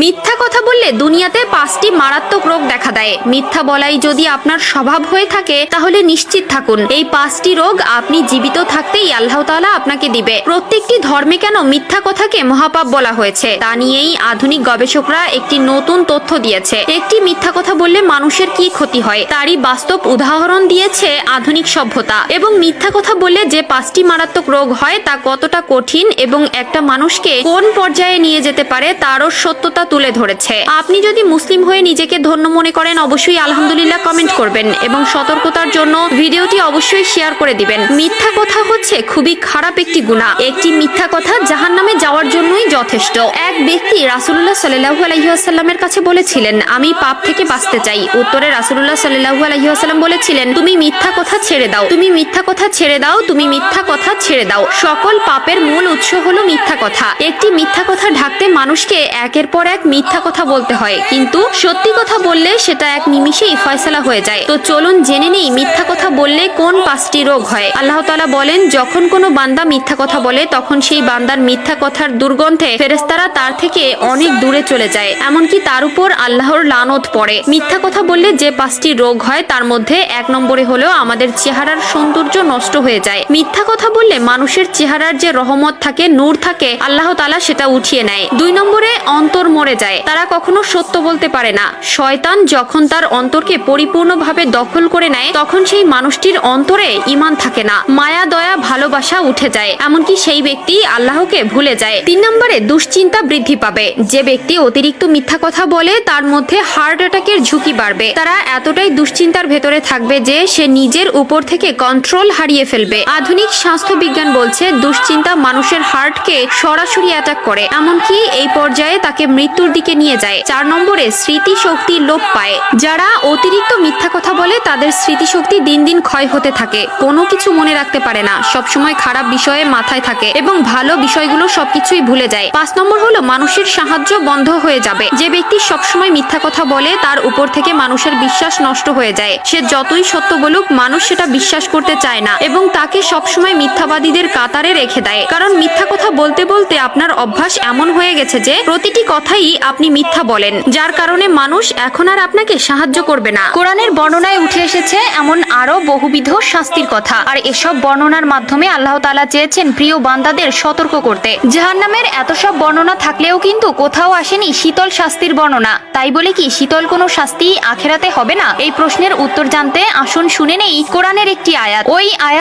মিথ্যা কথা বললে দুনিয়াতে 5টি মারাত্মক রোগ দেখা দেয়। মিথ্যা বলাই যদি আপনার স্বভাব হয়ে থাকে তাহলে নিশ্চিত থাকুন এই 5টি রোগ আপনি জীবিত থাকতেই আল্লাহ তাআলা আপনাকে দিবে। প্রত্যেকটি ধর্মে কেন মিথ্যা কথাকে মহাপাপ বলা হয়েছে তা নিয়েই আধুনিক গবেষকরা একটি নতুন তথ্য দিয়েছে। একটি মিথ্যা কথা বললে মানুষের কি ক্ষতি হয় তারই বাস্তব উদাহরণ দিয়েছে আধুনিক সভ্যতা। এবং মিথ্যা কথা বললে যে 5টি মারাত্মক রোগ হয় তা কতটা কঠিন এবং একটা মানুষকে কোন পর্যায়ে নিয়ে যেতে পারে তারও সত্যতা তুলে ধরেছে। আপনি যদি মুসলিম হয়ে নিজেকে ধন্য মনে করেন অবশ্যই আলহামদুলিল্লাহ কমেন্ট করবেন এবং সতর্কতার জন্য ভিডিওটি অবশ্যই শেয়ার করে দিবেন। মিথ্যা কথা হচ্ছে খুবই খারাপ একটি গুনাহ। একটি মিথ্যা কথা জাহান্নামে যাওয়ার জন্যই যথেষ্ট। এক ব্যক্তি রাসূলুল্লাহ সাল্লাল্লাহু আলাইহি ওয়াসাল্লামের কাছে বলেছিলেন, আমি পাপ থেকে বাঁচতে চাই। উত্তরে রাসূলুল্লাহ সাল্লাল্লাহু আলাইহি ওয়াসাল্লাম বলেছিলেন, তুমি মিথ্যা কথা ছেড়ে দাও, তুমি মিথ্যা কথা ছেড়ে দাও, তুমি মিথ্যা কথা ছেড়ে দাও। সকল পাপের মূল উৎস হলো মিথ্যা কথা। একটি মিথ্যা কথা ঢাকতে মানুষকে একের পর এক মিথ্যা কথা বলতে হয়, কিন্তু সত্যি কথা বললে সেটা এক নিমিষেই ফয়সালা হয়ে যায়। তো চলুন জেনে নেই মিথ্যা কথা বললে কোন 5টি রোগ হয়। আল্লাহ তাআলা বলেন, যখন কোনো বান্দা মিথ্যা কথা বলে তখন সেই বান্দার মিথ্যা কথার দুর্গন্ধে ফেরেশতারা তার থেকে অনেক দূরে চলে যায়, এমনকি তার উপর আল্লাহর লানত পড়ে। মিথ্যা কথা বললে যে 5টি রোগ হয় তার মধ্যে 1 নম্বরে হলো আমাদের চেহারার সৌন্দর্য নষ্ট হয়ে যায়। মিথ্যা কথা বললে মানুষের চেহারার যে রহমত থাকে, নূর থাকে, আল্লাহ তাআলা সেটা উঠিয়ে নেয়। 2 নম্বরে অন্তর মরে যায়, তারা কখনো সত্য বলতে পারে না। শয়তান যখন তার অন্তরকে পরিপূর্ণভাবে দখল করে নেয় তখন সেই মানুষটির অন্তরে ঈমান থাকে না, মায়া দয়া ভালোবাসা উঠে যায়, এমনকি সেই ব্যক্তি আল্লাহকে ভুলে যায়। 3 নম্বরে দুশ্চিন্তা বৃদ্ধি পাবে। যে ব্যক্তি অতিরিক্ত মিথ্যা কথা বলে তার মধ্যে হার্ট অ্যাটাকের ঝুঁকি বাড়বে। তারা এতটাই দুশ্চিন্তার ভেতরে থাকবে যে সে নিজের উপর থেকে কন্ট্রোল হারিয়ে ফেলবে। আধুনিক স্বাস্থ্য বিজ্ঞান বলছে দুশ্চিন্তা মানুষের হার্টকে সরাসরি অ্যাটাক করে, এমনকি এই পর্যায়ে তাকে মৃত্যুর দিকে নিয়ে যায়। 4 নম্বরে স্মৃতিশক্তি লোপ পায়। যারা অতিরিক্ত মিথ্যা কথা বলে তাদের স্মৃতিশক্তি দিন দিন ক্ষয় হতে থাকে, কোনো কিছু মনে রাখতে পারে না, সবসময় খারাপ বিষয়ে মাথায় থাকে এবং ভালো বিষয়গুলো সবকিছুই ভুলে যায়। 5 নম্বর হলো মানুষের সাহায্য বন্ধ হয়ে যাবে। যে ব্যক্তি সবসময় মিথ্যা কথা বলে তার উপর থেকে মানুষের বিশ্বাস নষ্ট হয়ে যায়। সে যতই সত্য বলুক মানুষ সেটা বিশ্বাস করতে চায় না এবং তাকে সবসময় মিথ্যাবাদীদের কাতারে রেখে দেয়। কারণ মিথ্যা কথা বলতে বলতে আপনার অভ্যাস এমন হয়ে গেছে যে প্রতিটি কথাই আপনি মিথ্যা বলেন, যার কারণে মানুষ এখন আর আপনাকে সাহায্য করবে না। কোরআনের বর্ণনায় উঠে এসেছে এমন আরো বহুবিধ শাস্তির কথা, আর এসব বর্ণনার মাধ্যমে আল্লাহ তাআলা চেয়েছেন প্রিয় বান্দাদের সতর্ক করতে। জাহান্নামের এত সব বর্ণনা থাকলেও কিন্তু কোথাও আসেনি শীতল শাস্তির বর্ণনা। তাই বলে কি শীতল কোনো শাস্তি আখিরাতে হবে না? এই প্রশ্নের উত্তর জানতে আসুন শুনে নেই কোরআনের একটি আয়াত। ওই আয়াত